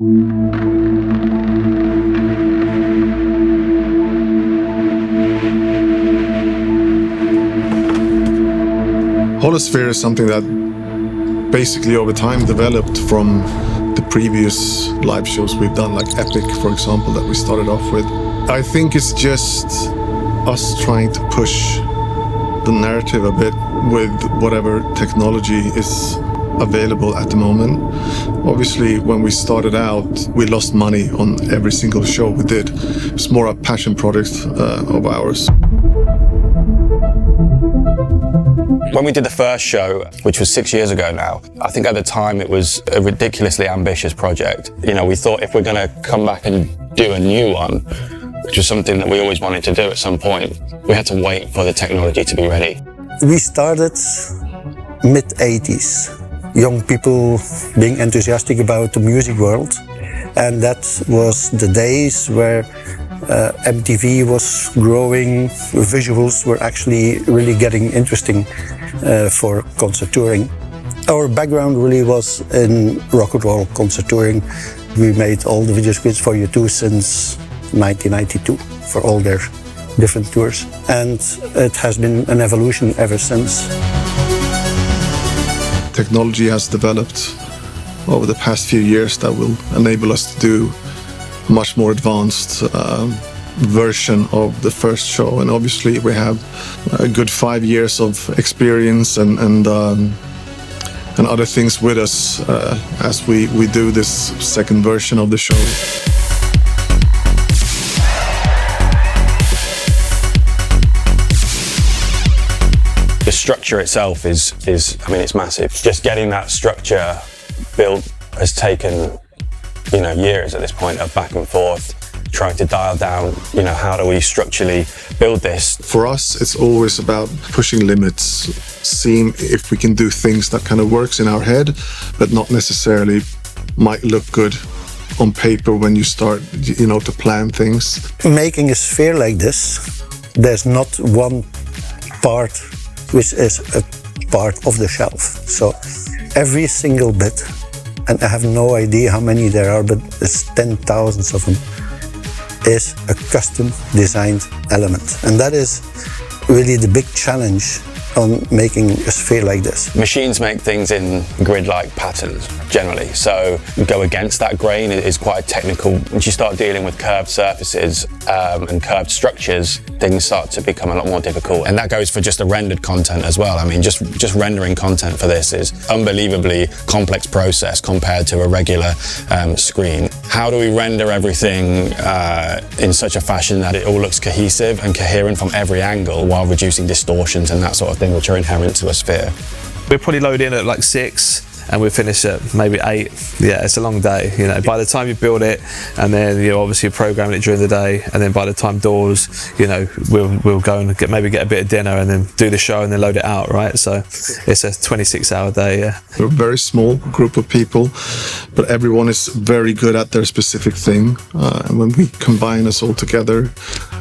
Holosphere is something that basically over time developed from the previous live shows we've done, like Epic, for example, that we started off with. I think it's just us trying to push the narrative a bit with whatever technology is available at the moment. Obviously, when we started out, we lost money on every single show we did. It's more a passion project of ours. When we did the first show, which was 6 years ago now, I think at the time it was a ridiculously ambitious project. You know, we thought if we're going to come back and do a new one, which was something that we always wanted to do at some point, we had to wait for the technology to be ready. We started mid-80s, young people being enthusiastic about the music world. And that was the days where MTV was growing, visuals were actually really getting interesting for concert touring. Our background really was in rock and roll concert touring. We made all the video scripts for U2 since 1992 for all their different tours. And it has been an evolution ever since. Technology has developed over the past few years that will enable us to do much more advanced version of the first show, and obviously we have a good 5 years of experience and other things with us as we do this second version of the show. The structure itself is I mean, it's massive. Just getting that structure built has taken, you know, years at this point of back and forth, trying to dial down, you know, how do we structurally build this? For us, it's always about pushing limits, seeing if we can do things that kind of works in our head, but not necessarily might look good on paper when you start, you know, to plan things. Making a sphere like this, there's not one part which is a part of the shelf. So every single bit, and I have no idea how many there are, but it's 10,000s of them, is a custom designed element. And that is really the big challenge on making a sphere like this. Machines make things in grid-like patterns, generally. So go against that grain is quite technical. Once you start dealing with curved surfaces and curved structures, things start to become a lot more difficult. And that goes for just the rendered content as well. I mean, just rendering content for this is unbelievably complex process compared to a regular screen. How do we render everything in such a fashion that it all looks cohesive and coherent from every angle while reducing distortions and that sort of thing, which are inherent to a sphere? We'll probably load in at like 6 and we'll finish at maybe 8. Yeah, it's a long day, you know. By the time you build it, and then you obviously program it during the day, and then by the time doors, you know, we'll go and maybe get a bit of dinner and then do the show and then load it out, right? So it's a 26-hour day, yeah. We're a very small group of people, but everyone is very good at their specific thing. And when we combine us all together,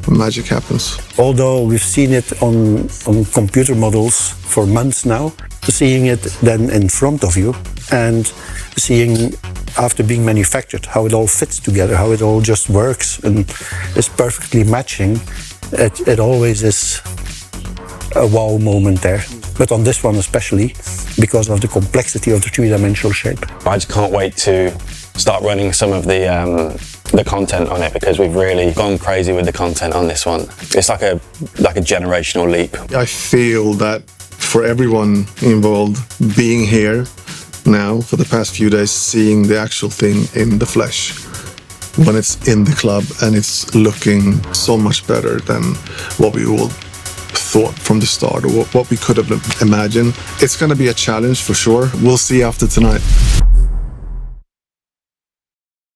magic happens. Although we've seen it on computer models for months now, seeing it then in front of you and seeing after being manufactured how it all fits together, how it all just works and is perfectly matching, it always is a wow moment there. But on this one especially, because of the complexity of the three-dimensional shape. I just can't wait to start running some of the content on it, because we've really gone crazy with the content on this one. It's like a generational leap. I feel that for everyone involved, being here now for the past few days, seeing the actual thing in the flesh, when it's in the club and it's looking so much better than what we all thought from the start or what we could have imagined. It's going to be a challenge for sure. We'll see after tonight.